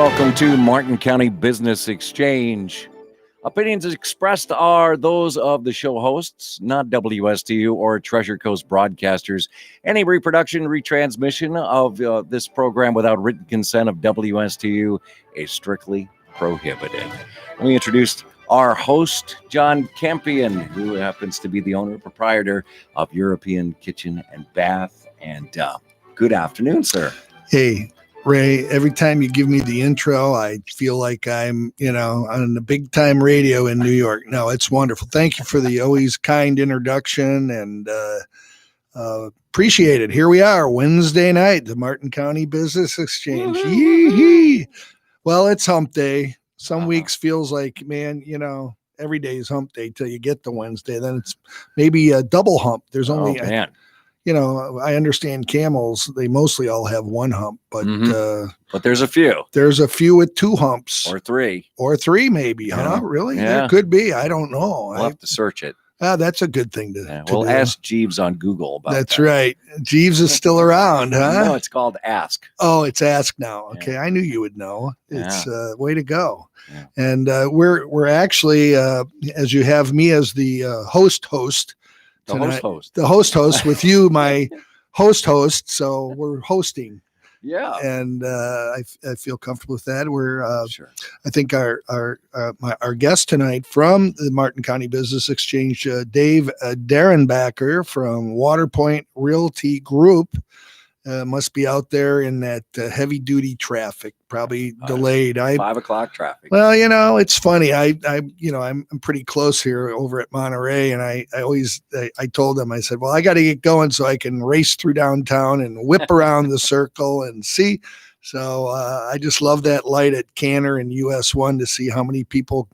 Welcome to Martin County Business Exchange. Opinions expressed are those of the show hosts, not WSTU or Treasure Coast broadcasters. Any reproduction, retransmission of this program without written consent of WSTU is strictly prohibited. Let me introduce our host, John Campion, who happens to be the owner and proprietor of European Kitchen and Bath. And good afternoon, sir. Hey, Ray, every time you give me the intro, I feel like I'm, on the big time radio in New York. No, it's wonderful. Thank you for the always kind introduction and appreciate it. Here we are, Wednesday night, the Martin County Business Exchange. Yee-hee. Well, it's hump day. Some weeks feels like, man, every day is hump day till you get to Wednesday. Then it's maybe a double hump. There's only I understand camels, they mostly all have one hump, but there's a few. There's a few with two humps. Or three maybe, huh? Really? Yeah. There could be. I don't know. We'll have to search it. That's a good thing to We'll do. ask Jeeves on Google about That's that. right. Jeeves is still around, huh? No, it's called Ask. Oh, it's Ask now. Okay, I knew you would know. It's way to go. Yeah. And we're actually, as you have me as the host, the host with you, my host. So we're hosting. Yeah. And I feel comfortable with that. We're sure. I think our guest tonight from the Martin County Business Exchange, Dave Darrenbacker from Waterpoint Realty Group, must be out there in that heavy duty traffic, probably delayed. 5 o'clock traffic. Well, it's funny. I'm pretty close here over at Monterey, and I told them, I said, well, I got to get going so I can race through downtown and whip around the circle and see. So I just love that light at Canner and US 1 to see how many people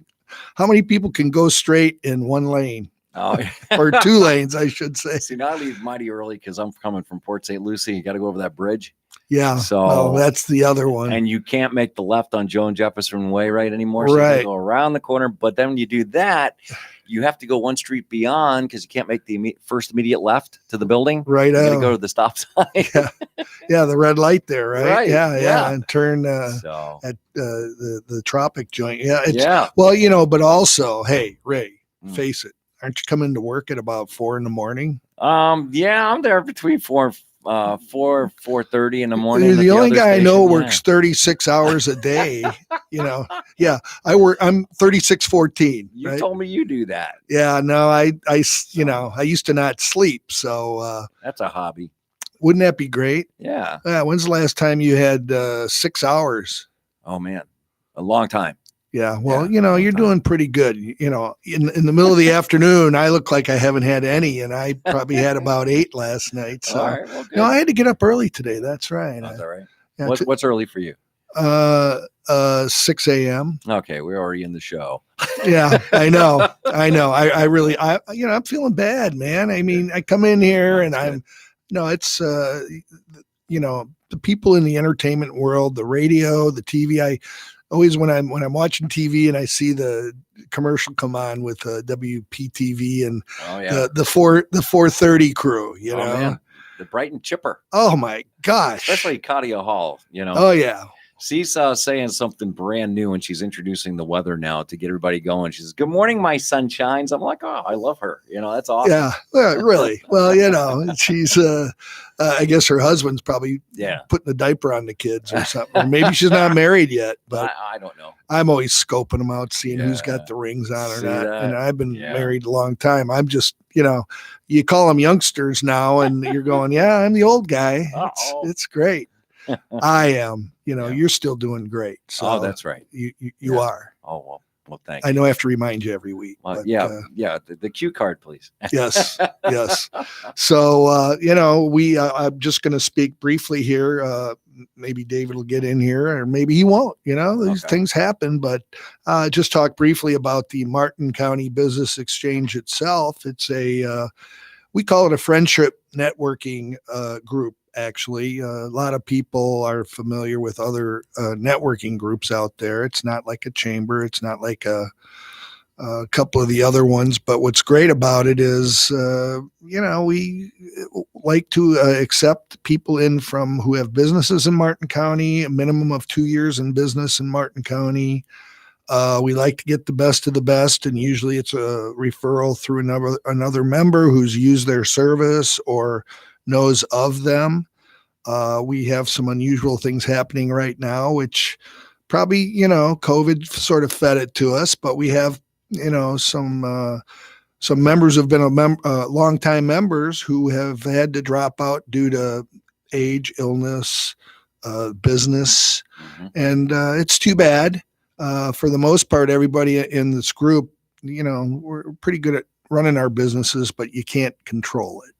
can go straight in one lane. Oh, or two lanes, I should say. See, now I leave mighty early because I'm coming from Port St. Lucie. You got to go over that bridge. Yeah. So that's the other one. And you can't make the left on Joan Jefferson Way right anymore. So you got to go around the corner. But then when you do that, you have to go one street beyond because you can't make the first immediate left to the building. Right. You got to go to the stop sign. Yeah, the red light there, right? Right. Yeah. And turn at the Tropic joint. Yeah. Well, but also, hey, Ray, face it. Aren't you coming to work at about 4 a.m? Yeah, I'm there between 4:30 in the morning. You're the only guy I know works 36 hours a day. Yeah, I'm 36:14. You told me you do that. Yeah, no, I used to not sleep, so that's a hobby. Wouldn't that be great? Yeah. When's the last time you had 6 hours? Oh man, a long time. Yeah, well, you're doing pretty good. In the middle of the afternoon, I look like I haven't had any, and I probably had about 8 last night. So, all right, well, good. No, I had to get up early today. That's right. That's all right. Yeah, what's early for you? 6 a.m. Okay, we're already in the show. Yeah, I know. I really, I'm feeling bad, man. I mean, I come in here and it's, the people in the entertainment world, the radio, the TV, always when I'm watching TV and I see the commercial come on with WPTV and the 4:30 crew, man. The Brighton Chipper. Oh my gosh. Especially Katia Hall, Oh yeah. Seesaw saying something brand new and she's introducing the weather now to get everybody going. She says, "Good morning, my sunshines." I'm like, oh, I love her. That's awesome. Yeah, well, really. Well, she's, I guess her husband's probably putting a diaper on the kids or something. Or maybe she's not married yet, but I don't know. I'm always scoping them out, seeing who's got the rings on or not. That. And I've been married a long time. I'm just, you call them youngsters now and you're going, yeah, I'm the old guy. It's great. I am, you're still doing great. So that's right. You are. Oh, well, thank you. I know I have to remind you every week. But, the cue card, please. Yes. So, I'm just going to speak briefly here. Maybe David will get in here or maybe he won't, these things happen, but just talk briefly about the Martin County Business Exchange itself. It's we call it a friendship networking group. Actually, a lot of people are familiar with other networking groups out there. It's not like a chamber. It's not like a a couple of the other ones. But what's great about it is, we like to accept people in from who have businesses in Martin County, a minimum of 2 years in business in Martin County. We like to get the best of the best, and usually it's a referral through another member who's used their service or knows of them. We have some unusual things happening right now, which probably, COVID sort of fed it to us, but we have, some members have been longtime members who have had to drop out due to age, illness, business, and it's too bad. For the most part, everybody in this group, we're pretty good at running our businesses, but you can't control it,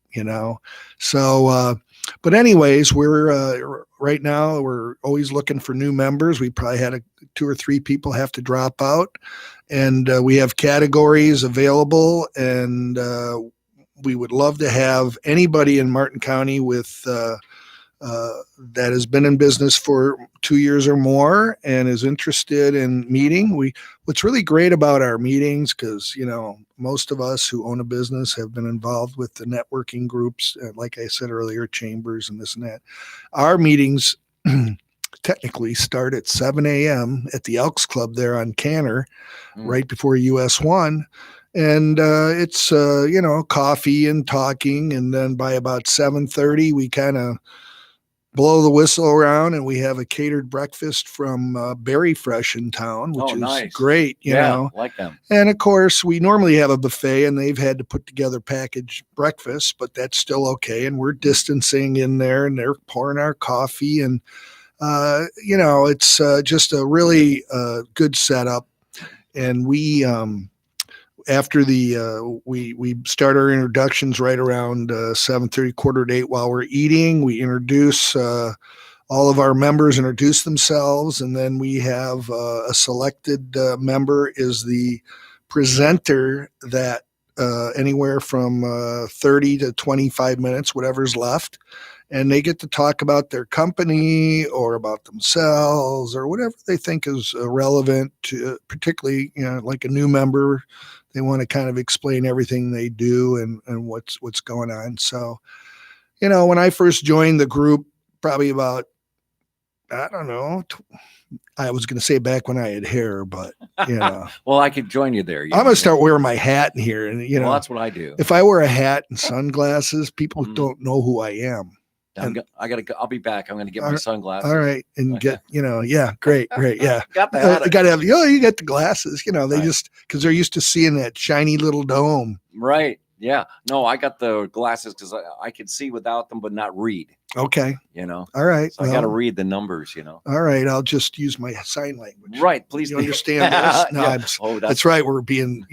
So, but anyways, we're right now, we're always looking for new members. We probably had 2 or 3 people have to drop out, and we have categories available, and we would love to have anybody in Martin County with that has been in business for 2 years or more and is interested in meeting. What's really great about our meetings, because most of us who own a business have been involved with the networking groups, like I said earlier, chambers and this and that. Our meetings technically start at 7 a.m. at the Elks Club there on Canner, right before US 1. And it's coffee and talking, and then by about 7:30 we kind of blow the whistle around, and we have a catered breakfast from Berry Fresh in town, which is nice. Great, you know. Like them. And of course, we normally have a buffet, and they've had to put together packaged breakfast, but that's still okay. And we're distancing in there, and they're pouring our coffee, and it's just a really good setup. And we after the we start our introductions right around 7:30, 7:45 while we're eating. We introduce all of our members, introduce themselves, and then we have a selected member is the presenter that anywhere from 30 to 25 minutes, whatever's left. And they get to talk about their company or about themselves or whatever they think is relevant to, particularly, like a new member. They want to kind of explain everything they do and what's going on. So, when I first joined the group, probably about, I don't know, I was going to say back when I had hair, but, Well, I could join you there. I'm going to start wearing my hat in here. And, well, that's what I do. If I wear a hat and sunglasses, people don't know who I am. I'll be back. I'm going to get my sunglasses. All right. And get, great. Yeah. Got the hat. Got to have, you got the glasses, they just, cause they're used to seeing that shiny little dome. Right. Yeah. No, I got the glasses cause I can see without them, but not read. Okay. All right. So I got to read the numbers, All right. I'll just use my sign language. Right. Please. You understand this? No, yeah. That's right. We're being,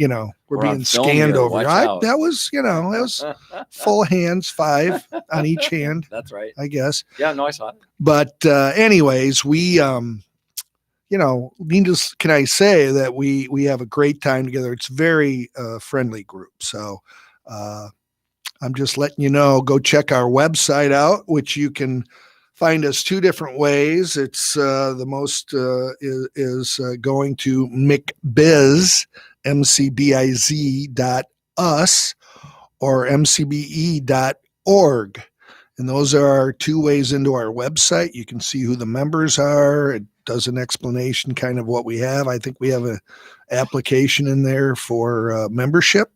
we're being scanned over. That was, that was full hands, 5 on each hand. That's right. I guess. Yeah. No, I saw it. But anyways, we, needless, can I say that we have a great time together. It's a very friendly group. So, I'm just letting you know, go check our website out, which you can find us 2 different ways. It's the most is going to McBiz, MCBIZ.us or MCBE.org. And those are our 2 ways into our website. You can see who the members are. It does an explanation kind of what we have. I think we have an application in there for membership,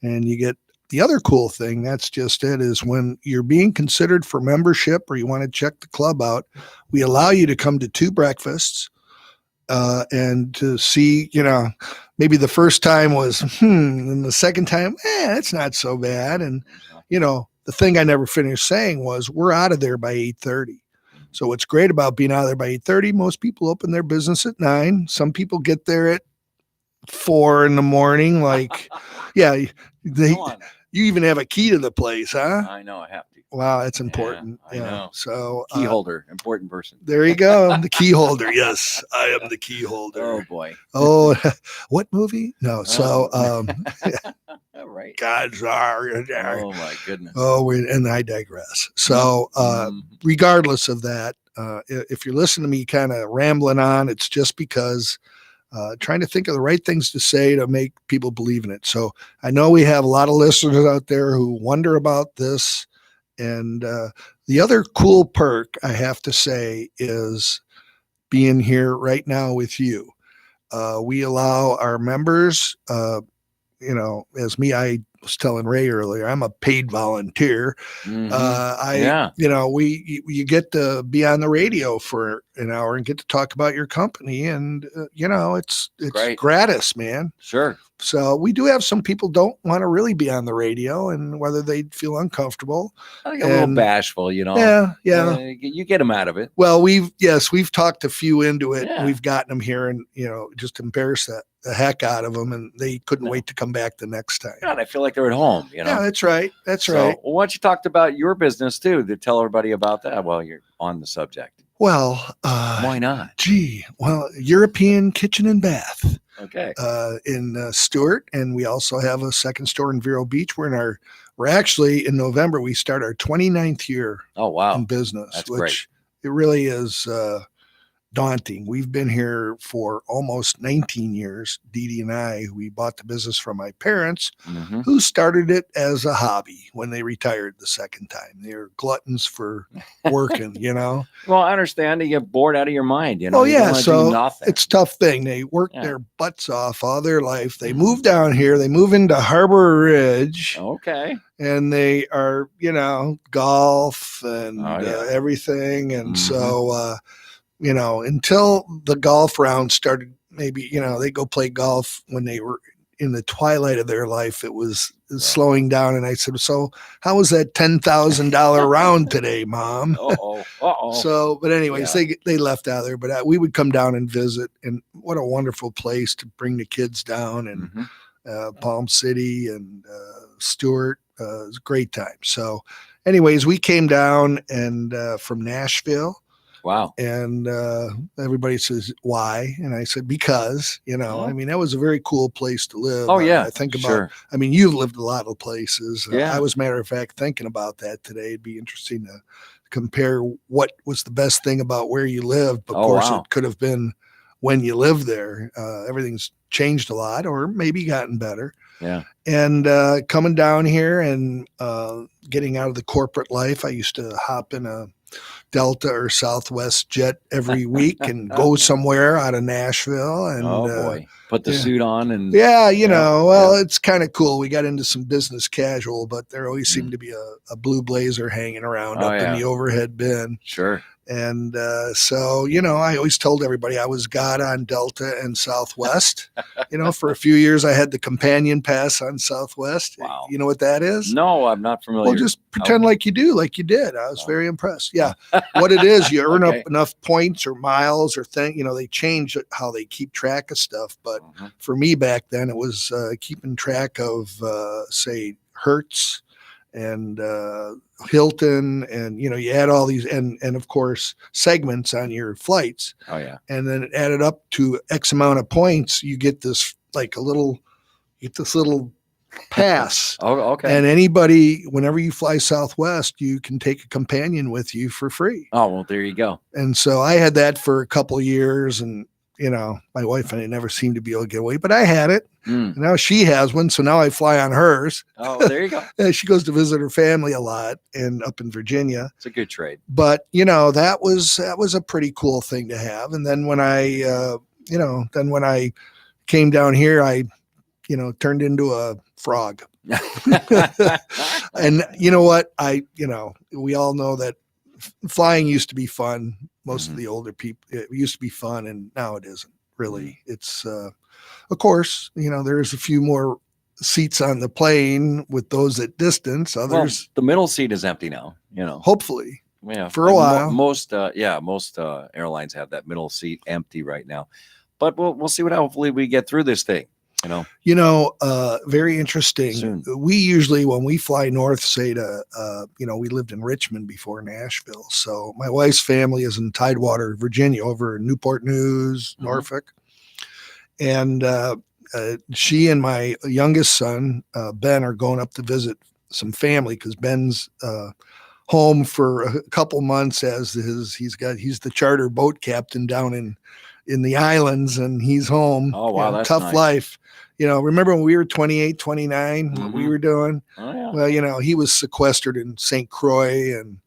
and you get the other cool thing, that's just it, is when you're being considered for membership or you want to check the club out, we allow you to come to 2 breakfasts and to see, maybe the first time was, and the second time, it's not so bad. And, the thing I never finished saying was we're out of there by 8:30. So what's great about being out of there by 8:30, most people open their business at 9. Some people get there at 4 in the morning. Like, yeah, you even have a key to the place, huh? I know, I have to. Wow, that's important. Yeah, I know. So key holder, important person. There you go. The key holder. Yes, I am the key holder. Oh boy. Oh, what movie? No. So, right. God's oh my goodness. Oh, and I digress. So, regardless of that, if you're listening to me kind of rambling on, it's just because trying to think of the right things to say to make people believe in it. So I know we have a lot of listeners out there who wonder about this. And the other cool perk, I have to say, is being here right now with you. We allow our members, as me, I was telling Ray earlier, I'm a paid volunteer. You get to be on the radio for an hour and get to talk about your company. And, it's Great. Gratis, man. Sure. So we do have some people don't want to really be on the radio, and whether they feel uncomfortable. I think a little bashful, Yeah. You get them out of it. Well, we've talked a few into it. Yeah. We've gotten them here and, just embarrass the heck out of them, and they couldn't wait to come back the next time. God, I feel like they're at home, Yeah, that's right. That's right. Well, why don't you talk about your business too, to tell everybody about that while you're on the subject? Well, why not? European Kitchen and Bath. Okay. In Stewart, and we also have a second store in Vero Beach. We're actually in November, we start our 29th year in business. That's which great. It really is daunting. We've been here for almost 19 years. Dee Dee and I, we bought the business from my parents, who started it as a hobby when they retired the second time. They're gluttons for working, Well, I understand. You get bored out of your mind, Oh, You yeah. don't wanna So do nothing. it's a tough thing. They work their butts off all their life. They move down here. They move into Harbor Ridge. Okay. And they are, golf and everything. And so, until the golf round started, maybe, they go play golf when they were in the twilight of their life. It was slowing down. And I said, so how was that $10,000 round today, Mom? So, but anyways, they left out there, but we would come down and visit, and what a wonderful place to bring the kids down, and Palm City and Stewart. It was a great time. So anyways, we came down and from Nashville. Wow. And everybody says, why? And I said, because, that was a very cool place to live. Oh, yeah. I think about, you've lived a lot of places. Yeah. I was, matter of fact, thinking about that today. It'd be interesting to compare what was the best thing about where you lived. But of course, it could have been when you lived there. Everything's changed a lot, or maybe gotten better. Yeah. And coming down here and getting out of the corporate life, I used to hop in a Delta or Southwest jet every week and go somewhere out of Nashville. And oh boy, put the suit on and it's kind of cool. We got into some business casual, but there always seemed to be a blue blazer hanging around up in the overhead bin. Sure. And so, I always told everybody I was God on Delta and Southwest. For a few years, I had the companion pass on Southwest. Wow. You know what that is? No, I'm not familiar. Well, just pretend like you do, like you did. I was very impressed. Yeah. What it is, you earn up enough points or miles or they change how they keep track of stuff. But for me back then, it was keeping track of, say, Hertz and Hilton, and you add all these and of course segments on your flights. Oh yeah. And then it added up to X amount of points. You get this little pass. Oh, okay. And anybody, whenever you fly Southwest, you can take a companion with you for free. Oh, well, there you go. And so I had that for a couple of years, and my wife and I never seemed to be able to get away, but I had it. Now she has one. So now I fly on hers. Oh, there you go. She goes to visit her family a lot and up in Virginia. It's a good trade. But, that was a pretty cool thing to have. And then when I came down here, I, turned into a frog. And you know what? We all know that flying used to be fun. Most of the older people, it used to be fun, and now it isn't really. It's, of course, there's a few more seats on the plane with those at distance. Others, the middle seat is empty now, hopefully, for a while. Most airlines have that middle seat empty right now, but we'll see hopefully we get through this thing. Very interesting. Soon. We usually, when we fly north, say to, we lived in Richmond before Nashville. So my wife's family is in Tidewater, Virginia, over in Newport News, Norfolk. And she and my youngest son, Ben, are going up to visit some family because Ben's home for a couple months as he's the charter boat captain down in in the islands and he's home. Oh, wow, that's tough nice. life. Remember when we were 28, 29, what we were doing? Oh, yeah. Well, he was sequestered in St. Croix and,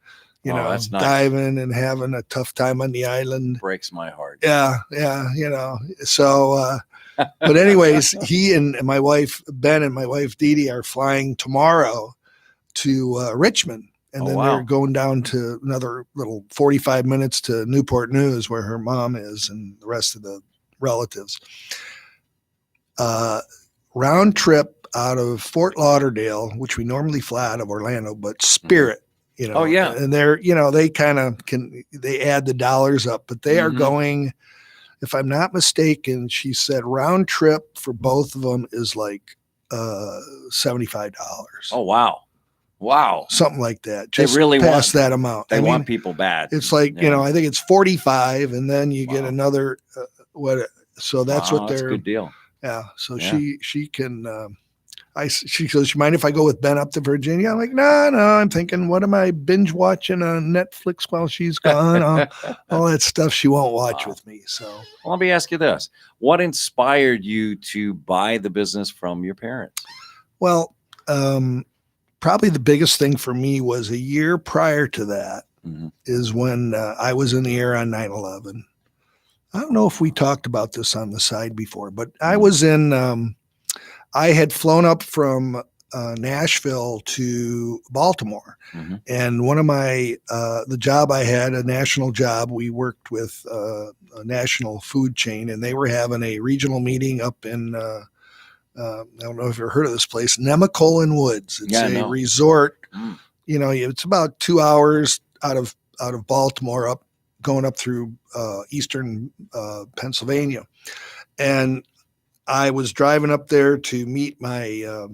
that's nice. diving and having a tough time on the island. Breaks my heart. Yeah. So, but anyways, he and my wife, Ben, and my wife, Dee Dee, are flying tomorrow to Richmond. And then they're going down to another little 45 minutes to Newport News where her mom is and the rest of the relatives. Round trip out of Fort Lauderdale, which we normally fly out of Orlando, but Spirit, Oh, yeah. And they're, they kind of they add the dollars up, but they are going, if I'm not mistaken, she said round trip for both of them is like $75. Oh, wow. Something like that. Just they really past that amount. They want people bad. It's like, I think it's 45 and then you get another, so that's what they're. That's a good deal. Yeah. So she can, she goes, you mind if I go with Ben up to Virginia? I'm like, no, I'm thinking, what am I binge watching on Netflix while she's gone? All that stuff she won't watch with me. So well, let me ask you this. What inspired you to buy the business from your parents? Well, probably the biggest thing for me was a year prior to that is when I was in the air on 9/11. I don't know if we talked about this on the side before, but I was in, I had flown up from Nashville to Baltimore. And one of my, the job I had, a national job, we worked with a national food chain and they were having a regional meeting up in, I don't know if you've heard of this place, Nemacolin Woods. It's a resort. It's about 2 hours out of Baltimore going up through eastern Pennsylvania. And I was driving up there to meet my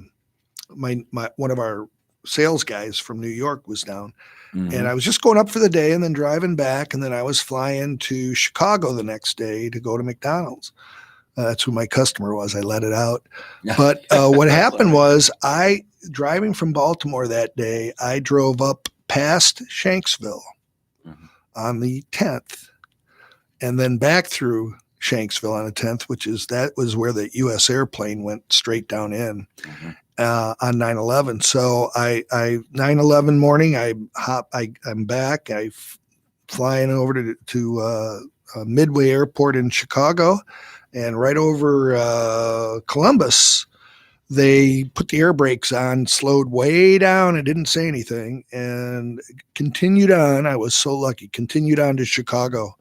one of our sales guys from New York was down. And I was just going up for the day and then driving back. And then I was flying to Chicago the next day to go to McDonald's. That's who my customer was. I let it out. But what happened was driving from Baltimore that day, I drove up past Shanksville on the 10th and then back through Shanksville on the 10th, that was where the U.S. airplane went straight down in on 9/11. So 9/11 morning, I'm back. Flying over to Midway Airport in Chicago. And right over Columbus, they put the air brakes on, slowed way down and didn't say anything and continued on. I was so lucky, continued on to Chicago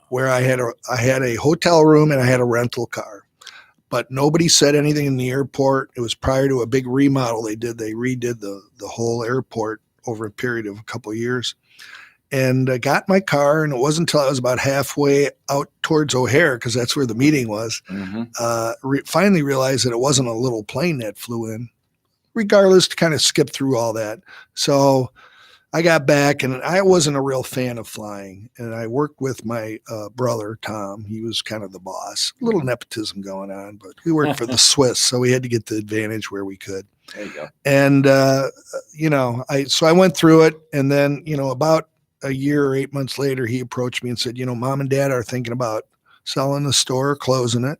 where I had a hotel room and I had a rental car, but nobody said anything in the airport. It was prior to a big remodel they did. They redid the whole airport over a period of a couple of years. And I got my car, and it wasn't until I was about halfway out towards O'Hare, because that's where the meeting was, finally realized that it wasn't a little plane that flew in. Regardless, to kind of skip through all that. So I got back, and I wasn't a real fan of flying. And I worked with my brother, Tom. He was kind of the boss. A little nepotism going on, but we worked for the Swiss, so we had to get the advantage where we could. There you go. And, so I went through it, and then, about a year or 8 months later, he approached me and said, Mom and Dad are thinking about selling the store, closing it.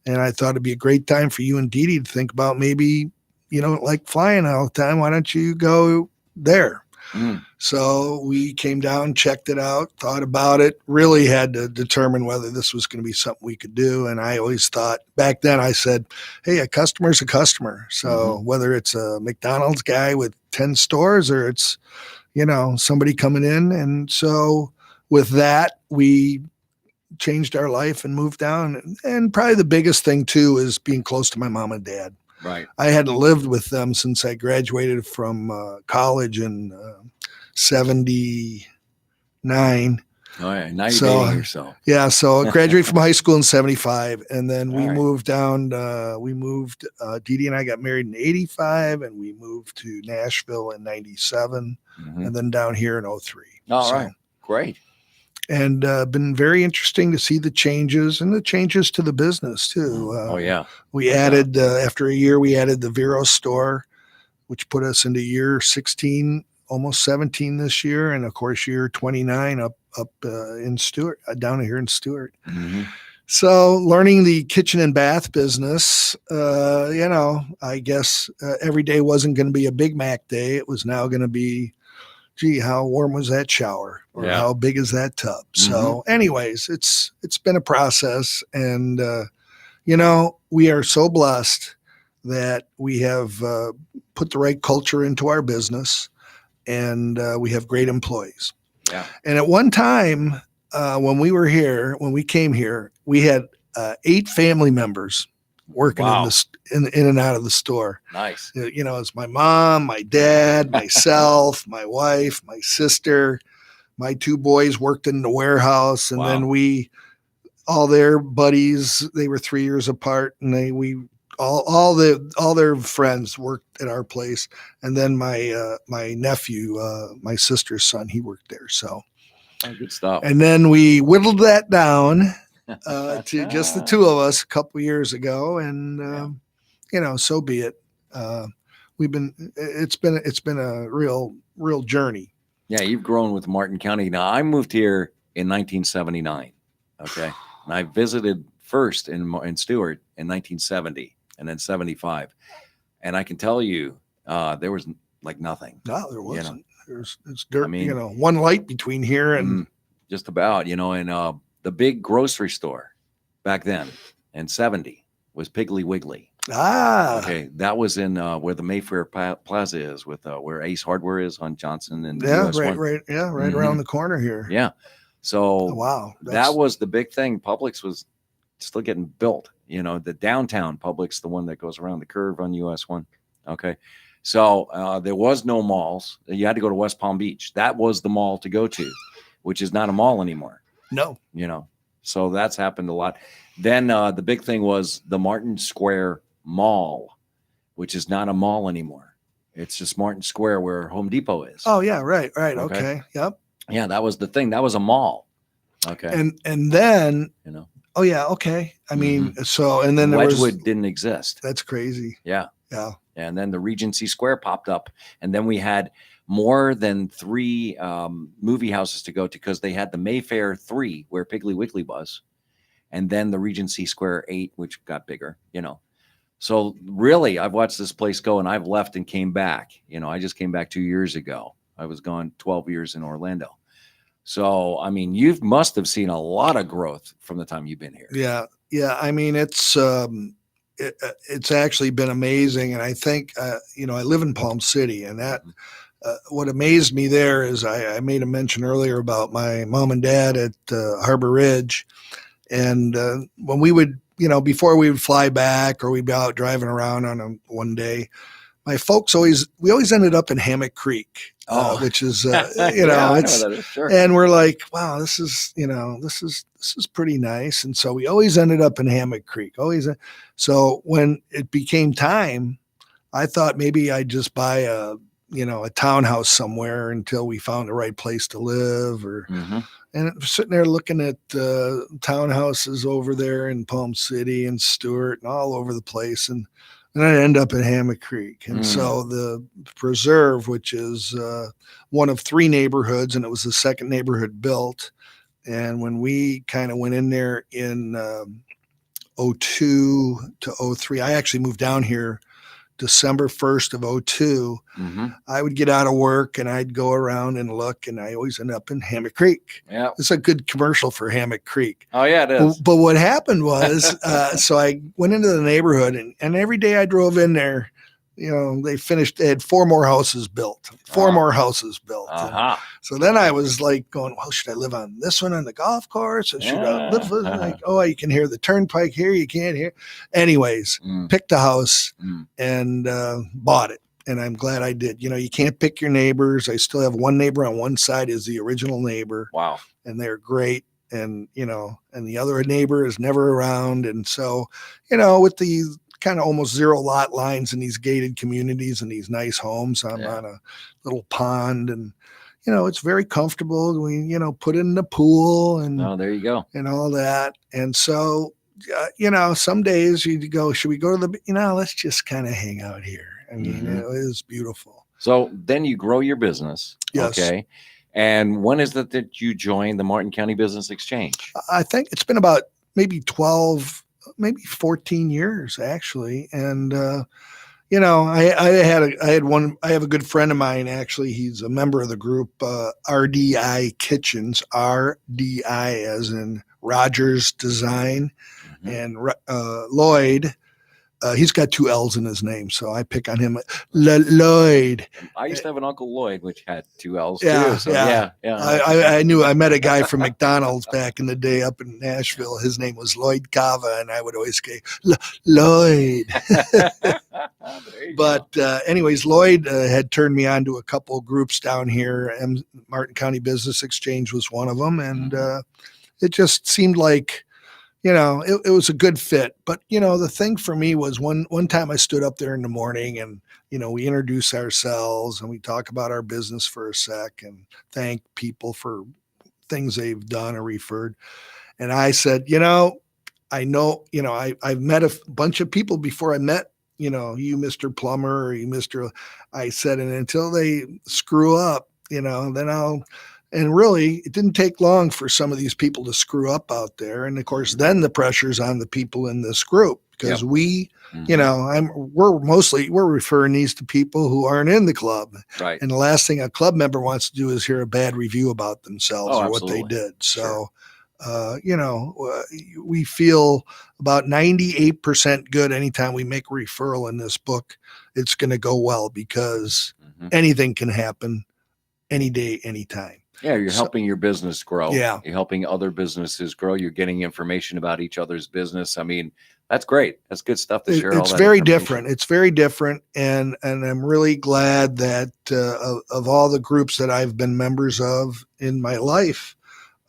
And I thought it'd be a great time for you and Dee Dee to think about maybe, like flying all the time. Why don't you go there? So we came down, checked it out, thought about it, really had to determine whether this was going to be something we could do. And I always thought back then, I said, hey, a customer's a customer. So whether it's a McDonald's guy with 10 stores or it's, somebody coming in. And so with that, we changed our life and moved down. And probably the biggest thing too is being close to my mom and dad. Right. I hadn't lived with them since I graduated from college in 79. Oh, yeah. Now you're dating yourself. Yeah. So I graduated from high school in 75. And then we moved down, Dee Dee and I got married in 85 and we moved to Nashville in 97 and then down here in 03. All right. Great. And been very interesting to see the changes and the changes to the business too. We added, after a year, we added the Vero store, which put us into year 16, almost 17 this year. And of course, year 29 up in Stewart, down here in Stewart. So learning the kitchen and bath business, I guess every day wasn't going to be a Big Mac day. It was now going to be, gee, how warm was that shower, or how big is that tub? So anyways, it's been a process, and we are so blessed that we have put the right culture into our business, and we have great employees. Yeah. And at one time, when we came here, we had 8 family members working in and out of the store. Nice. It's my mom, my dad, myself, my wife, my sister, my 2 boys worked in the warehouse, and then all their buddies, they were 3 years apart, and all their friends worked at our place. And then my nephew, my sister's son, he worked there. So good stuff. And then we whittled that down to just the 2 of us a couple years ago, and so be it. It's been a real journey. Yeah, you've grown with Martin County. Now, I moved here in 1979. Okay, and I visited first in Stewart in 1970, and then 75. And I can tell you, there was like nothing. No, there wasn't. It's dirt. I mean, one light between here and just about. And the big grocery store back then in 70 was Piggly Wiggly. Okay, that was in where the Mayfair Plaza is, with where Ace Hardware is on Johnson and right around the corner here. Yeah, so that was the big thing. Publix was still getting built. The downtown Publix, the one that goes around the curve on US 1. Okay, so there was no malls. You had to go to West Palm Beach. That was the mall to go to, which is not a mall anymore. No, so that's happened a lot. Then the big thing was the Martin Square Mall, which is not a mall anymore. It's just Martin Square where Home Depot is. Oh yeah, right. Okay. Yep. Yeah, that was the thing. That was a mall. Okay. And then oh yeah, okay. I mean, so and then Wedgwood didn't exist. That's crazy. Yeah. Yeah. And then the Regency Square popped up, and then we had more than 3 movie houses to go to, because they had the Mayfair 3 where Piggly Wiggly was, and then the Regency Square 8, which got bigger. So really, I've watched this place go, and I've left and came back. I just came back 2 years ago. I was gone 12 years in Orlando. So, I mean, you must have seen a lot of growth from the time you've been here. Yeah. Yeah. I mean, it's actually been amazing. And I think, I live in Palm City, and that, what amazed me there is I made a mention earlier about my mom and dad at Harbor Ridge. And when we would, before we would fly back, or we'd be out driving around on one day, my folks we always ended up in Hammock Creek, which is, sure. And we're like, wow, this is pretty nice. And so we always ended up in Hammock Creek, always. So when it became time, I thought maybe I'd just buy a townhouse somewhere until we found the right place to live, and sitting there looking at townhouses over there in Palm City and Stewart and all over the place. And I end up at Hammock Creek. And so the Preserve, which is one of 3 neighborhoods, and it was the second neighborhood built. And when we kind of went in there in 02 to 03, I actually moved down here December 1st of 02. I would get out of work and I'd go around and look, and I always end up in Hammock Creek. Yeah. It's a good commercial for Hammock Creek. Oh yeah, it is. But what happened was, so I went into the neighborhood, and every day I drove in there, they had 4 more houses built, more houses built. So then I was like going, well, should I live on this one on the golf course? Or should I live like, you can hear the turnpike here, you can't hear. Anyways, picked a house and bought it. And I'm glad I did. You can't pick your neighbors. I still have one neighbor on one side is the original neighbor. Wow. And they're great. And, and the other neighbor is never around. And so, with the kind of almost 0 lot lines in these gated communities and these nice homes, I'm on a little pond, and, it's very comfortable. We, put in the pool and, there you go. And all that. And so, some days you go, should we go to the, let's just kind of hang out here. I mean, it is beautiful. So then you grow your business. Yes. Okay. And when is it that you joined the Martin County Business Exchange? I think it's been about maybe 12, maybe 14 years actually. And, I have a good friend of mine, actually. He's a member of the group, RDI Kitchens, RDI as in Rogers Design, Mhm. and Lloyd. He's got two L's in his name, so I pick on him. Lloyd. I used to have an Uncle Lloyd, which had two L's Yeah, too. So yeah. I met a guy from McDonald's back in the day up in Nashville. His name was Lloyd Cava, and I would always say, Lloyd. But anyways, Lloyd had turned me on to a couple groups down here. Martin County Business Exchange was one of them. And it just seemed like, it was a good fit. But, the thing for me was one time I stood up there in the morning and, we introduce ourselves and we talk about our business for a sec and thank people for things they've done or referred. And I said, I know, I've met a bunch of people before I met, you, Mr. Plummer, or you, I said, and until they screw up, then and really, it didn't take long for some of these people to screw up out there. And of course, then the pressure's on the people in this group because we, we're referring these to people who aren't in the club. Right. And the last thing a club member wants to do is hear a bad review about themselves or what they did. So, we feel about 98% good anytime we make a referral in this book. It's going to go well because anything can happen any day, anytime. Yeah, you're helping your business grow. Yeah. You're helping other businesses grow. You're getting information about each other's business. I mean, that's great. That's good stuff to share. It's very different. It's very different. And I'm really glad that of all the groups that I've been members of in my life,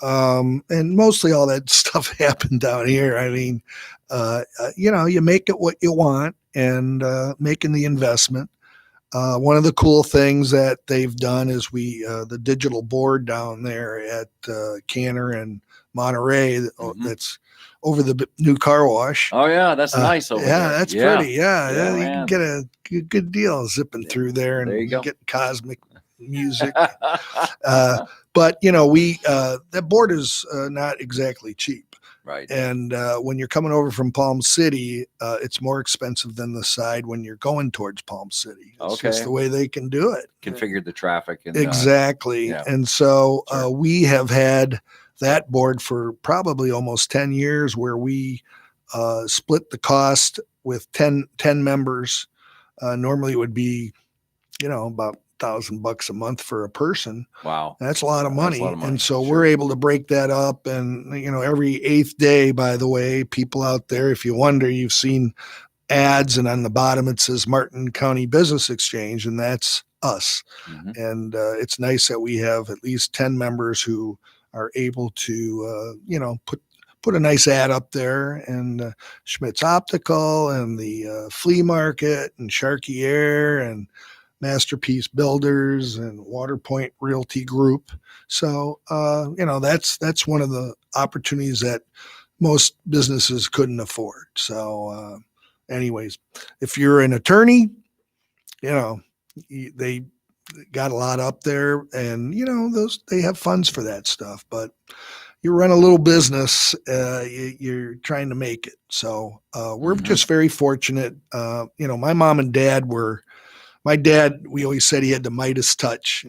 and mostly all that stuff happened down here. I mean, you make it what you want and making the investment. One of the cool things that they've done is the digital board down there at Canner and Monterey that's over the new car wash. Oh yeah, that's nice over there. That's pretty. Yeah, you man. can get a good deal zipping through there, and you get cosmic music. But that board is not exactly cheap. Right. And when you're coming over from Palm City, it's more expensive than the side when you're going towards Palm City. It's just the way they can do it. Configure the traffic. And, exactly. And so we have had that board for probably almost 10 years where we split the cost with 10 members. Normally it would be, about $1,000 a month for a person. Wow. That's a lot of money. And so we're able to break that up. And, every 8th day, by the way, people out there, if you wonder, you've seen ads and on the bottom it says Martin County Business Exchange, and that's us. And it's nice that we have at least 10 members who are able to, put a nice ad up there, and Schmidt's Optical and the flea market and Sharkey Air and Masterpiece Builders and Waterpoint Realty Group. So, that's one of the opportunities that most businesses couldn't afford. So, anyways, if you're an attorney, they got a lot up there, and, they have funds for that stuff, but you run a little business, you're trying to make it. So, we're just very fortunate. My mom and dad my dad, we always said he had the Midas touch.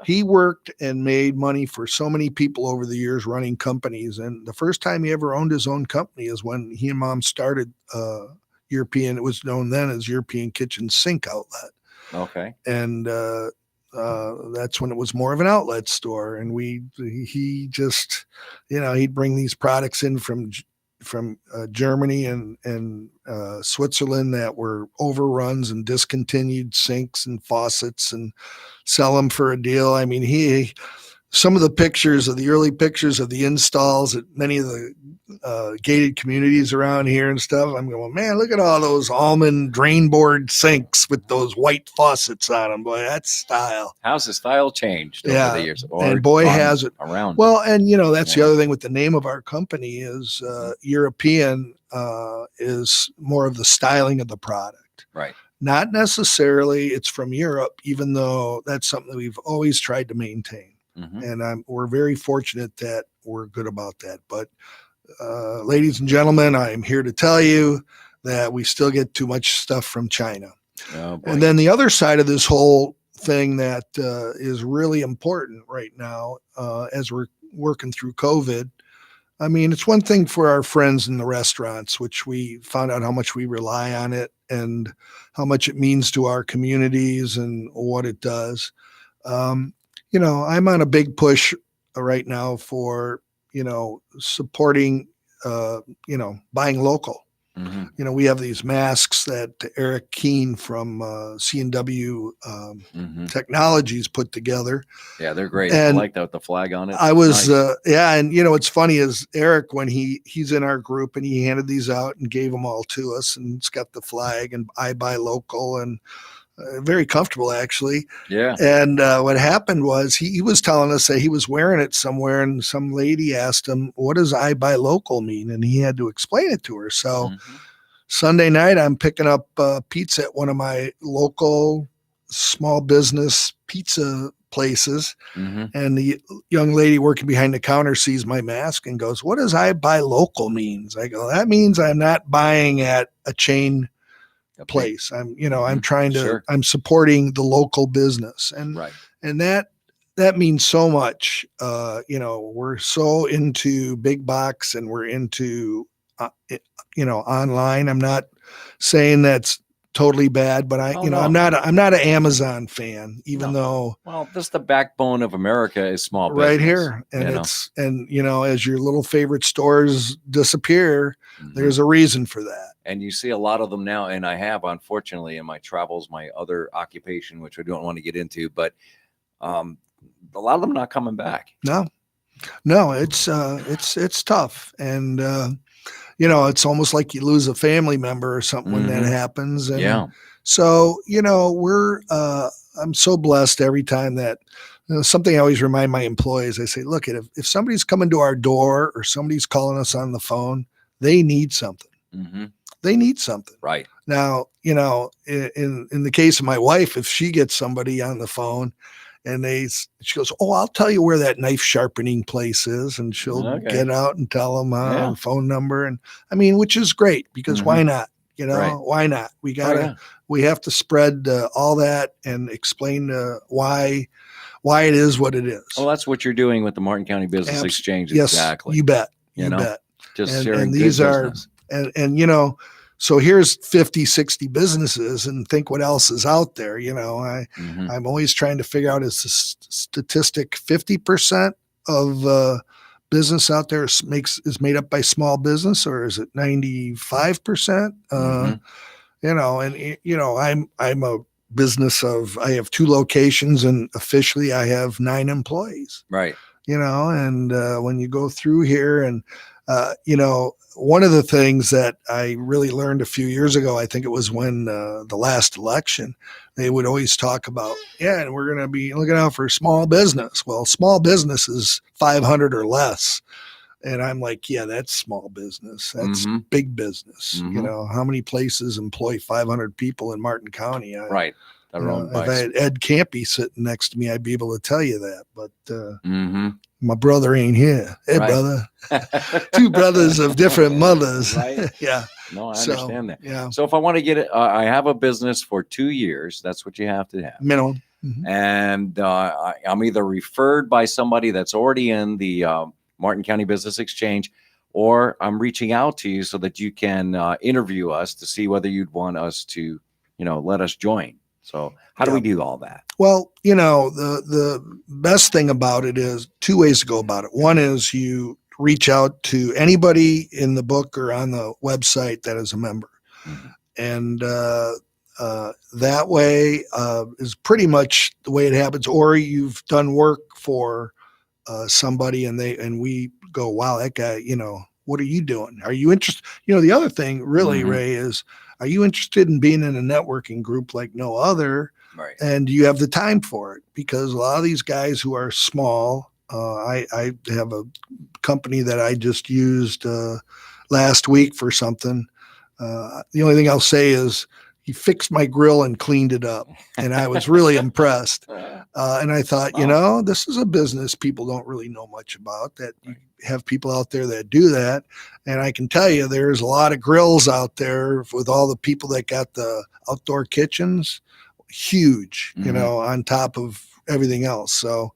He worked and made money for so many people over the years running companies. And the first time he ever owned his own company is when he and mom started European. It was known then as European Kitchen Sink Outlet. Okay. And that's when it was more of an outlet store. And he just, he'd bring these products in from Germany and Switzerland that were overruns and discontinued sinks and faucets and sell them for a deal. I mean, some of the early pictures of the installs at many of the gated communities around here and stuff, I'm going, man, look at all those almond drain board sinks with those white faucets on them. Boy, that's style. How's the style changed over the years? And boy, has it around. Well, and that's the other thing with the name of our company is European is more of the styling of the product. Right. Not necessarily it's from Europe, even though that's something that we've always tried to maintain. And we're very fortunate that we're good about that. But ladies and gentlemen, I am here to tell you that we still get too much stuff from China. Oh, boy. And then the other side of this whole thing that is really important right now as we're working through COVID. I mean, it's one thing for our friends in the restaurants, which we found out how much we rely on it and how much it means to our communities and what it does. I'm on a big push right now for, supporting, buying local. Mm-hmm. We have these masks that Eric Keene from C&W Technologies put together. Yeah, they're great. And I like that with the flag on it. I was, Nice. and what's funny is Eric, when he's in our group and he handed these out and gave them all to us, and it's got the flag and I buy local and very comfortable actually. Yeah. And what happened was he was telling us that he was wearing it somewhere, and some lady asked him, "What does I buy local mean?" And he had to explain it to her. So Sunday night, I'm picking up pizza at one of my local small business pizza places. And the young lady working behind the counter sees my mask and goes, "What does I buy local means?" I go, "That means I'm not buying at a chain place. I'm trying to, I'm supporting the local business." And, and that means so much. We're so into big box and we're into, online. I'm not saying that's totally bad, but I'm not an Amazon fan, even though. Well, that's the backbone of America is small business. Right here. And as your little favorite stores disappear, there's a reason for that. And you see a lot of them now. And I have, unfortunately, in my travels, my other occupation, which I don't want to get into, but a lot of them not coming back. No, it's tough. And, it's almost like you lose a family member or something when that happens. And so, I'm so blessed every time that, something I always remind my employees, I say, look, if somebody's coming to our door or somebody's calling us on the phone, they need something. They need something. Right. Now, in the case of my wife, if she gets somebody on the phone and she goes, "Oh, I'll tell you where that knife sharpening place is," and she'll get out and tell them the phone number. And I mean, which is great because why not? Why not? We have to spread all that and explain why it is what it is. Well, that's what you're doing with the Martin County Business Exchange. Yes, exactly. You bet. You bet. Just sharing and good these business. So here's 50, 60 businesses, and think what else is out there. I'm always trying to figure out, is the statistic 50% of business out there is made up by small business, or is it 95%? I'm a business I have 2 locations, and officially I have 9 employees. Right. And when you go through here and, one of the things that I really learned a few years ago, I think it was when the last election, they would always talk about, and we're going to be looking out for small business. Well, small business is 500 or less. And I'm like, yeah, that's small business. That's big business. How many places employ 500 people in Martin County? Right. If I had Ed Campy sitting next to me, I'd be able to tell you that. But my brother ain't here. Hey, brother. 2 brothers of different mothers. Right. Yeah. No, I understand that. Yeah. So if I want to get it, I have a business for 2 years. That's what you have to have. Minimum. And I'm either referred by somebody that's already in the Martin County Business Exchange, or I'm reaching out to you so that you can interview us to see whether you'd want us to, let us join. So how do we do all that? Well, the best thing about it is 2 ways to go about it. One is you reach out to anybody in the book or on the website that is a member. And that way is pretty much the way it happens. Or you've done work for somebody and we go, wow, that guy, what are you doing? Are you interested? The other thing really, Ray, is, are you interested in being in a networking group like no other? Right. And do you have the time for it? Because a lot of these guys who are small, I have a company that I just used last week for something. The only thing I'll say is, he fixed my grill and cleaned it up. And I was really impressed. And I thought, this is a business people don't really know much about, that you have people out there that do that. And I can tell you, there's a lot of grills out there with all the people that got the outdoor kitchens, huge, on top of everything else. So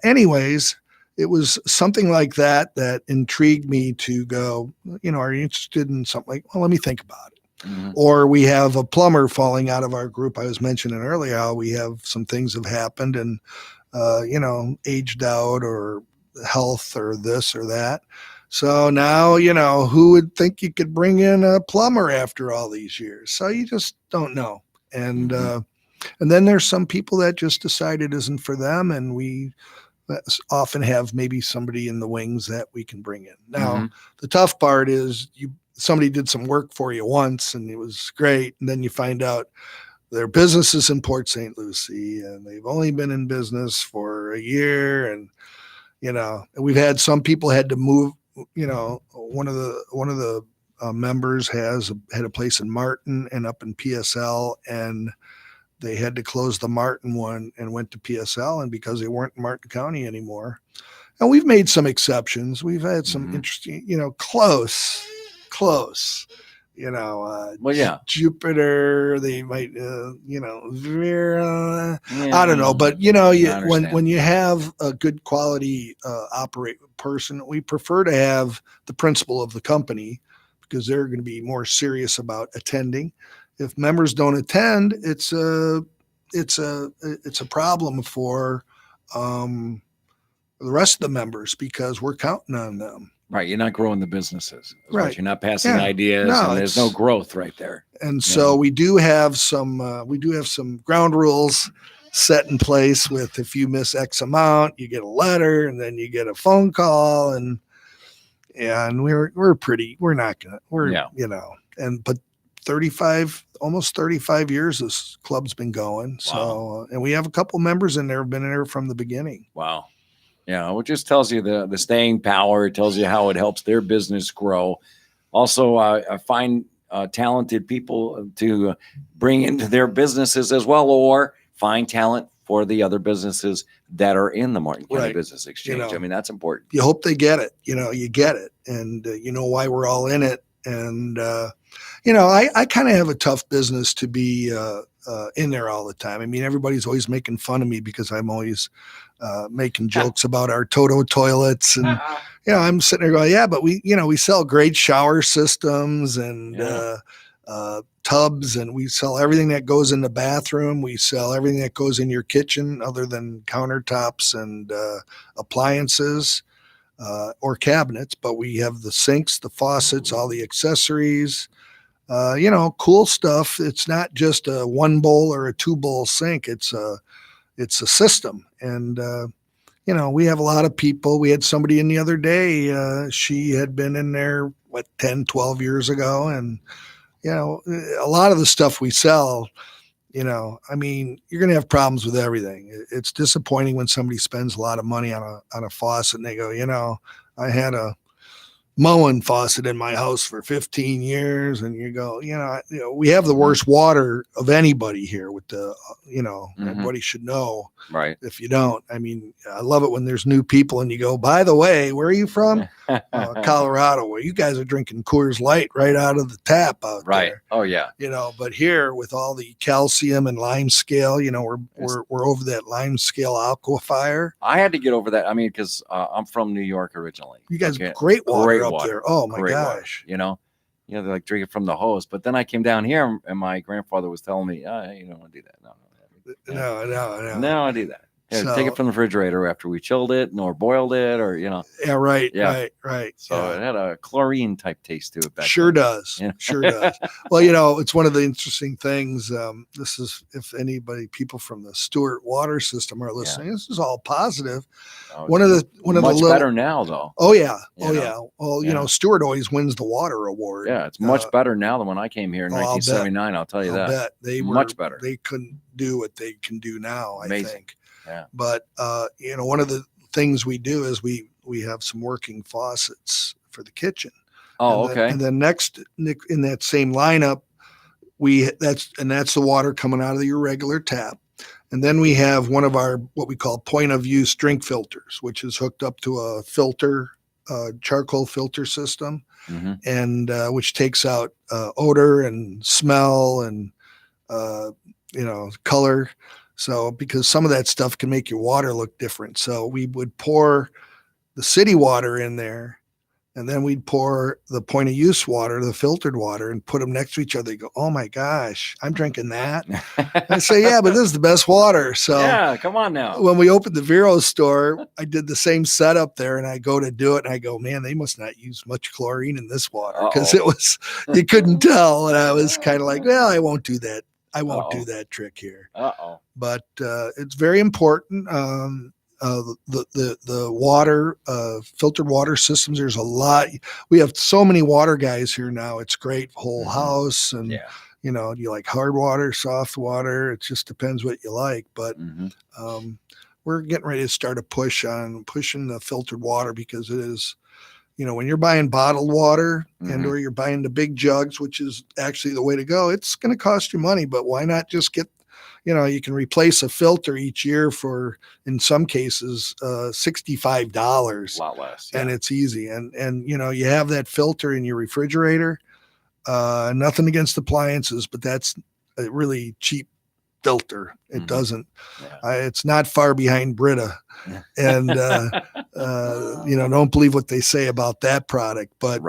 anyways, it was something like that intrigued me to go, are you interested in something like, well, let me think about it. Mm-hmm. Or we have a plumber falling out of our group. I was mentioning earlier how we have some things have happened and, aged out or health or this or that. So now, who would think you could bring in a plumber after all these years? So you just don't know. And, and then there's some people that just decide it isn't for them. And we often have maybe somebody in the wings that we can bring in. Now, the tough part is somebody did some work for you once and it was great. And then you find out their business is in Port St. Lucie and they've only been in business for a year. And, and we've had some people had to move, one of the members had a place in Martin and up in PSL, and they had to close the Martin one and went to PSL, and because they weren't in Martin County anymore. And we've made some exceptions. We've had some interesting, close, Jupiter, they might, Vera, I don't know. But, when you have a good quality operate person, we prefer to have the principal of the company because they're going to be more serious about attending. If members don't attend, it's a problem for the rest of the members because we're counting on them. Right. You're not growing the businesses. Right. You're not passing ideas. No, and there's no growth right there. And so we do have some ground rules set in place with if you miss X amount, you get a letter and then you get a phone call but almost 35 years this club's been going. Wow. So, and we have a couple members in there who've been in there from the beginning. Wow. Yeah. It just tells you the staying power. It tells you how it helps their business grow. Also, I find talented people to bring into their businesses as well, or find talent for the other businesses that are in the Martin County Business Exchange. I mean, that's important. You hope they get it. You get it. And you know why we're all in it. And, I kind of have a tough business to be in there all the time. I mean, everybody's always making fun of me because I'm always making jokes about our Toto toilets. And, I'm sitting there going, but we sell great shower systems and tubs, and we sell everything that goes in the bathroom. We sell everything that goes in your kitchen other than countertops and appliances. Or cabinets, but we have the sinks, the faucets, all the accessories, cool stuff. It's not just a 1 bowl or a 2 bowl sink. It's a system. And, we have a lot of people. We had somebody in the other day, she had been in there, 10, 12 years ago. And, a lot of the stuff we sell, you're going to have problems with everything. It's disappointing when somebody spends a lot of money on a faucet and they go, I had a Moen faucet in my house for 15 years. And you go, we have the worst water of anybody here with the, everybody should know. Right. If you don't, I mean, I love it when there's new people and you go, by the way, where are you from? Colorado, where you guys are drinking Coors Light right out of the tap out there. Oh yeah. But here with all the calcium and lime scale, we're over that lime scale aquifer. I had to get over that. I mean, because I'm from New York originally. You guys have great water up there. Oh my gosh. Water, they're like drinking from the hose. But then I came down here and my grandfather was telling me, you don't want to do that. No, I do that. Yeah, take it from the refrigerator after we chilled it or boiled it or, Yeah, right. So it had a chlorine type taste to it. Sure does. Sure does. Well, it's one of the interesting things. This is, if people from the Stewart water system are listening, this is all positive. One of the better now though. Oh yeah. Well, Stewart always wins the water award. Yeah. It's much better now than when I came here in 1979. I'll tell you that. Bet. They were much better. They couldn't do what they can do now. Amazing. I think. Yeah. But, one of the things we do is we have some working faucets for the kitchen. Oh, okay. And then next in that same lineup, that's the water coming out of your regular tap. And then we have one of our what we call point of use drink filters, which is hooked up to a filter, charcoal filter system, and which takes out odor and smell and color. So because some of that stuff can make your water look different. So we would pour the city water in there, and then we'd pour the point of use water, the filtered water, and put them next to each other. You go, oh my gosh, I'm drinking that. I say, yeah, but this is the best water. So yeah, come on now. When we opened the Vero store, I did the same setup there, and I go to do it, and I go, man, they must not use much chlorine in this water, because you couldn't tell. And I was kind of like, well, I won't do that. I won't do that trick here. But it's very important. The water, filtered water systems. There's a lot. We have so many water guys here now. It's great, whole house, and you like hard water, soft water. It just depends what you like. But we're getting ready to start a pushing the filtered water, because it is, when you're buying bottled water and or you're buying the big jugs, which is actually the way to go, it's going to cost you money. But why not just get, you can replace a filter each year for, in some cases, $65. A lot less. And it's easy. And you have that filter in your refrigerator. Nothing against appliances, but that's a really cheap filter. It doesn't. It's not far behind Brita. And, don't believe what they say about that product. But,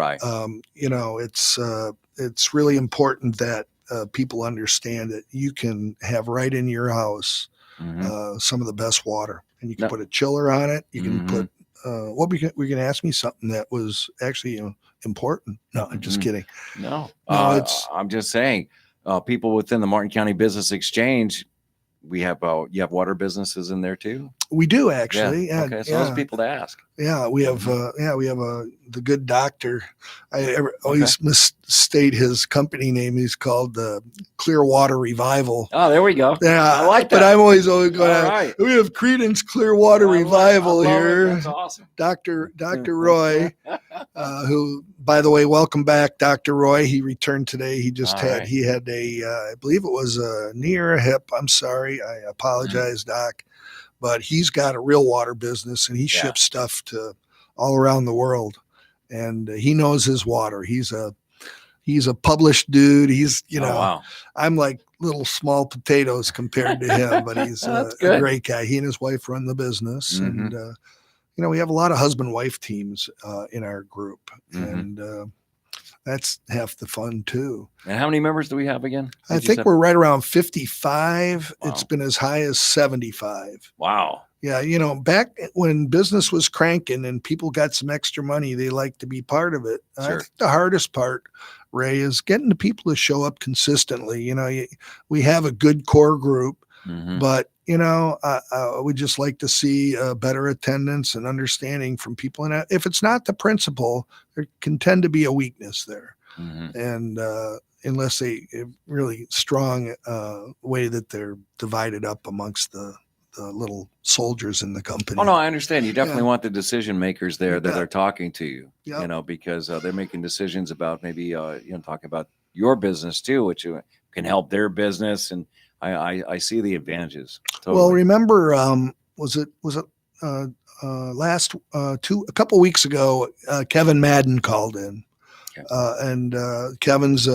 it's really important that people understand that you can have right in your house some of the best water, and you can put a chiller on it. You can put we're going to ask me something that was actually important. No, I'm just kidding. No, I'm just saying, people within the Martin County Business Exchange, we have you have water businesses in there too. We do, actually. Yeah. Okay, so those people to ask. Yeah, we have the good doctor. I always misstate his company name. He's called Clearwater Revival. Oh, there we go. Yeah, I like that. But I'm always going. Right. We have Credence Clearwater Revival here. That's awesome. Dr. Roy, who, by the way, welcome back, Dr. Roy. He returned today. He just he had I believe it was a knee or a hip. I'm sorry. I apologize, Doc. But he's got a real water business, and he ships stuff to all around the world, and he knows his water. He's a published dude. He's, I'm like little small potatoes compared to him, but he's a great guy. He and his wife run the business, and we have a lot of husband-wife teams in our group, and that's half the fun too. And how many members do we have again? I think we're right around 55. Wow. It's been as high as 75. Wow. Yeah. Back when business was cranking and people got some extra money, they like to be part of it. Sure. I think the hardest part, Ray, is getting the people to show up consistently. We have a good core group, but we'd just like to see better attendance and understanding from people. And if it's not the principal, there can tend to be a weakness there. And unless a really strong way that they're divided up amongst the little soldiers in the company. Oh, no, I understand. You definitely want the decision makers there that are talking to you, because they're making decisions about maybe, talking about your business too, which can help their business. And I see the advantages. Totally. Well, remember, was it a couple weeks ago, Kevin Madden called in, and Kevin's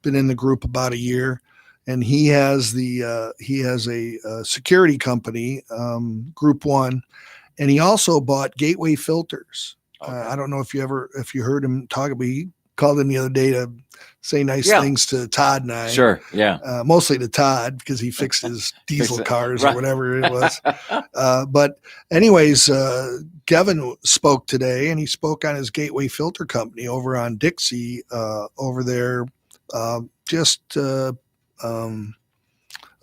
been in the group about a year, and he has a security company, Group One, and he also bought Gateway filters. I don't know if you heard him talk about. He called in the other day to say nice things to Todd and I. Sure, yeah. Mostly to Todd, because he fixed his diesel cars or whatever it was. But anyways, Kevin spoke today, and he spoke on his Gateway Filter Company over on Dixie, over there.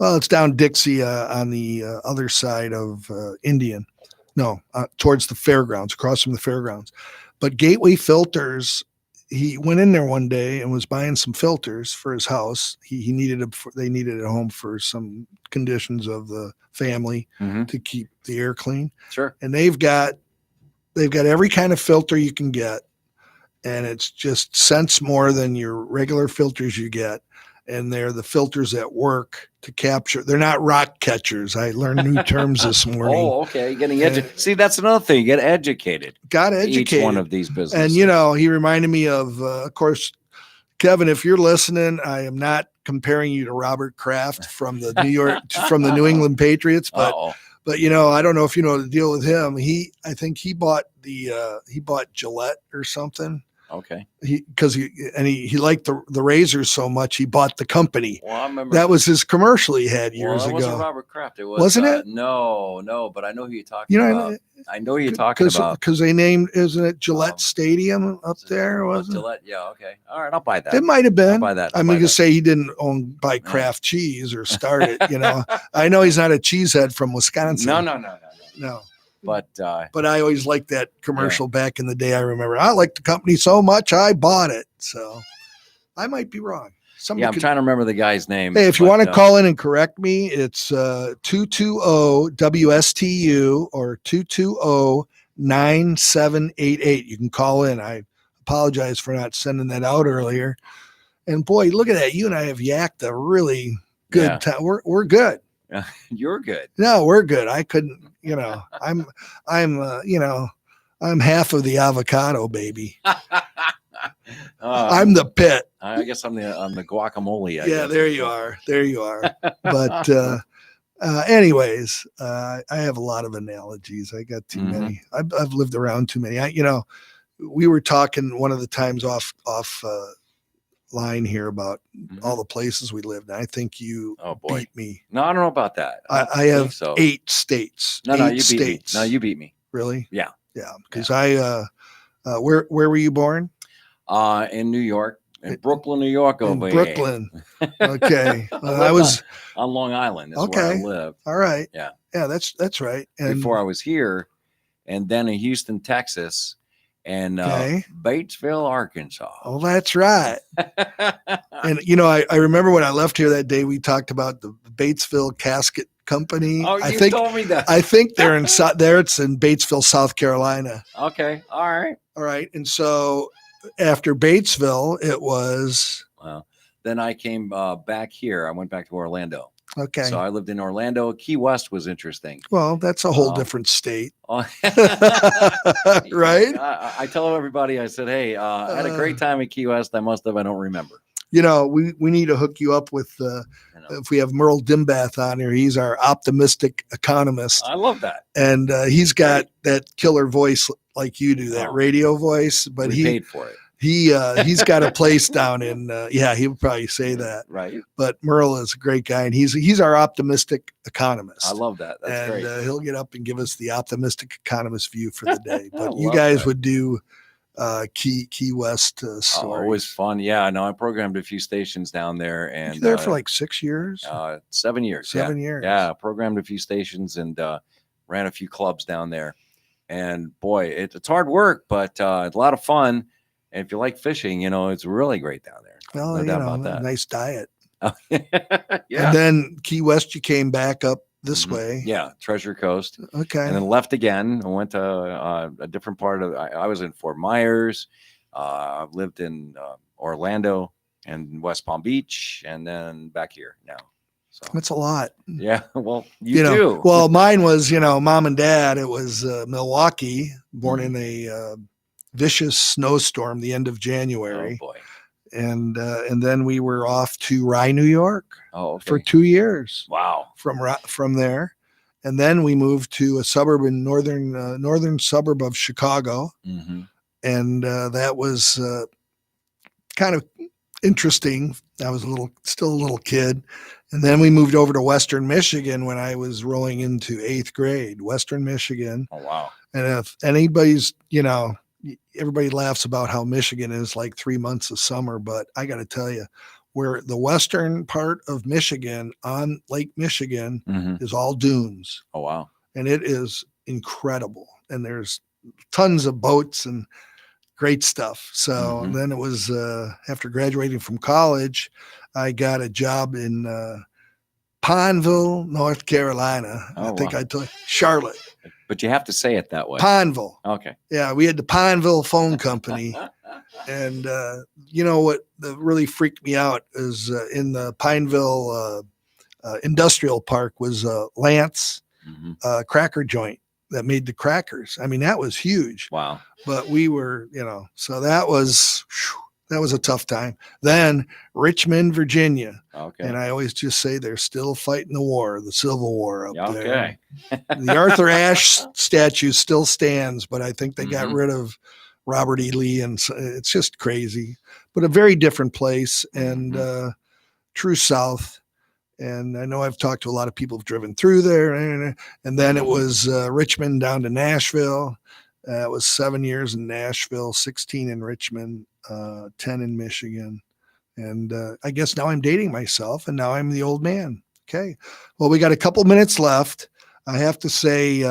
It's down Dixie on the other side of Indian. No, towards the fairgrounds, across from the fairgrounds. But Gateway Filters, he went in there one day and was buying some filters for his house. They needed a home for some conditions of the family to keep the air clean. Sure. And they've got every kind of filter you can get, and it's just cents more than your regular filters you get. and they're the filters that work to capture. They're not rock catchers. I learned new terms this morning. Oh, okay. Getting educated. See, that's another thing. You get educated. Got educated. Each one of these businesses. And, he reminded me of course, Kevin, if you're listening, I am not comparing you to Robert Kraft from the New England Patriots, but I don't know if you know the deal with him. I think he bought Gillette or something. Okay. He liked the razors so much he bought the company. Well, I remember that was his commercial he had years ago. It wasn't Robert Kraft. It was, wasn't it? No, but I know who you're talking about. I know who you're talking about because they named, isn't it Gillette Stadium up there? Wasn't Gillette? Yeah. Okay. All right. I'll buy that. It might have been. I'll buy that. I'm going to say he didn't buy Kraft cheese or start it. I know he's not a cheesehead from Wisconsin. No. But I always liked that commercial back in the day. I remember I liked the company so much I bought it. So I might be wrong. I'm trying to remember the guy's name. Hey, if you want to call in and correct me, it's 220-WSTU or 220-9788. You can call in. I apologize for not sending that out earlier. And boy, look at that. You and I have yacked a really good time. We're good. You're good. No, we're good. I couldn't, I'm half of the avocado, baby. I'm the pit. I guess I'm the guacamole. I guess. There you are. But anyways, I have a lot of analogies. I got too many. I've lived around too many. We were talking one of the times off line here about all the places we lived. And I think you beat me. No, I don't know about that. I have 8 states. No, you beat me. No, you beat me. Really? Yeah. Because where were you born? In New York, in Brooklyn, New York. Brooklyn. Okay. I was on Long Island. Is where I lived. All right. Yeah. Yeah, that's right. And before I was here, and then in Houston, Texas, and Batesville, Arkansas. Oh, that's right. And I remember when I left here that day, we talked about the Batesville Casket Company. Oh, you told me that. I think they're in there. It's in Batesville, South Carolina. Okay. All right. And so after Batesville, it was. Well, then I came back here. I went back to Orlando. Okay. So I lived in Orlando. Key West was interesting. Well, that's a whole different state. Right? I tell everybody, I said, hey, I had a great time at Key West. I don't remember. We need to hook you up with, if we have Merle Dimbath on here, he's our optimistic economist. I love that. And he's got that killer voice like you do, that radio voice, but he paid for it. He's got a place down in, he would probably say that. Right. But Merle is a great guy, and he's our optimistic economist. I love that. That's great. And he'll get up and give us the optimistic economist view for the day. But you guys would do Key West stories. Always fun. Yeah, no, I programmed a few stations down there, and there for like 6 years. 7 years. 7 years. Yeah, programmed a few stations and ran a few clubs down there. And boy, it's hard work, but it's a lot of fun. And if you like fishing, it's really great down there. Well, no doubt about that. Nice diet. Yeah. And then Key West, you came back up this way. Yeah, Treasure Coast. Okay. And then left again. I went to a different part of. I was in Fort Myers. I've lived in Orlando and West Palm Beach, and then back here now. So that's a lot. Yeah. Well, you do. Well, mine was, mom and dad. It was Milwaukee, born in a vicious snowstorm the end of January. Oh boy. And then we were off to Rye, New York for 2 years. Wow. From there. And then we moved to a suburb in northern suburb of Chicago. Mm-hmm. And that was kind of interesting. I was still a little kid. And then we moved over to Western Michigan when I was rolling into 8th grade, Western Michigan. Oh, wow. And if anybody's, everybody laughs about how Michigan is like 3 months of summer, but I got to tell you, where the western part of Michigan on Lake Michigan is all dunes. Oh, wow. And it is incredible. And there's tons of boats and great stuff. So then it was after graduating from college, I got a job in Pineville, North Carolina. I think I told you, Charlotte. But you have to say it that way. Pineville. Okay. Yeah, we had the Pineville Phone Company. And you know what really freaked me out is in the Pineville Industrial Park was Lance cracker joint that made the crackers. I mean, that was huge. Wow. But we were, so that was a tough time. Then Richmond, Virginia. Okay. And I always just say they're still fighting the war, the Civil War up there. Okay. The Arthur Ashe statue still stands, but I think they got rid of Robert E. Lee, and so it's just crazy. But a very different place and true South. And I know I've talked to a lot of people who've driven through there. And then it was Richmond down to Nashville. It was 7 years in Nashville, 16 in Richmond, 10 in Michigan. And I guess now I'm dating myself, and now I'm the old man. Okay. Well, we got a couple minutes left. I have to say,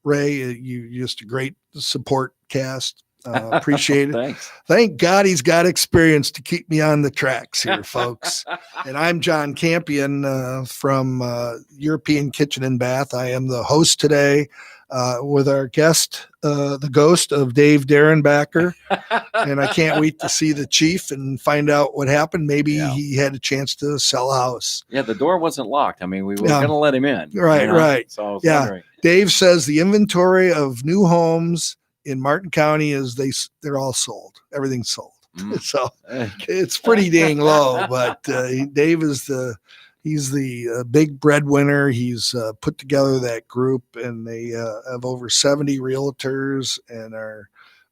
Ray, you just a great support cast. Appreciate it. Thanks. Thank God he's got experience to keep me on the tracks here, folks. And I'm John Campion from European Kitchen and Bath. I am the host today with our guest, the ghost of Dave Derenbacher. And I can't wait to see the chief and find out what happened. Maybe he had a chance to sell a house. Yeah, the door wasn't locked. I mean, we were going to let him in. Right, right. So I was wondering. Dave says the inventory of new homes in Martin County is they're all sold. Everything's sold. So it's pretty dang low, but Dave is he's the big breadwinner. He's put together that group, and they have over 70 realtors and are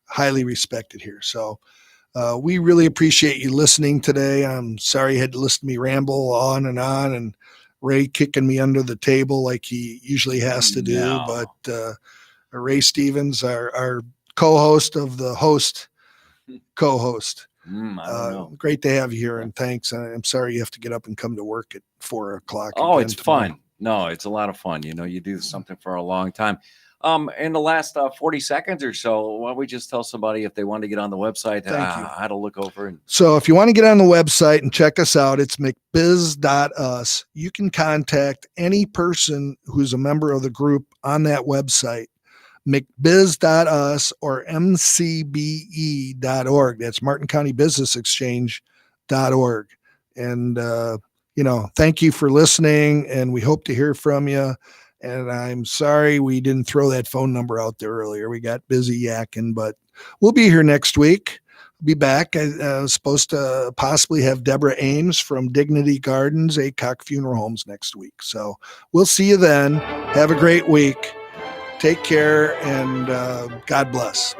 highly respected here. So we really appreciate you listening today. I'm sorry you had to listen to me ramble on, and Ray kicking me under the table like he usually has to do. No. But Ray Stevens, our co-host of the host co-host. I don't know. Great to have you here, and thanks. I'm sorry you have to get up and come to work at 4:00. Oh, it's fun. No, it's a lot of fun. You do something for a long time. In the last 40 seconds or so, why don't we just tell somebody if they want to get on the website how to look over? So if you want to get on the website and check us out, it's McBiz.us. You can contact any person who's a member of the group on that website, McBiz.us or MCBE.org. That's Martin County Business Exchange.org. And, thank you for listening, and we hope to hear from you. And I'm sorry we didn't throw that phone number out there earlier. We got busy yakking, but we'll be here next week. Be back. I was supposed to possibly have Deborah Ames from Dignity Gardens, Acock Funeral Homes next week. So we'll see you then. Have a great week. Take care, and God bless.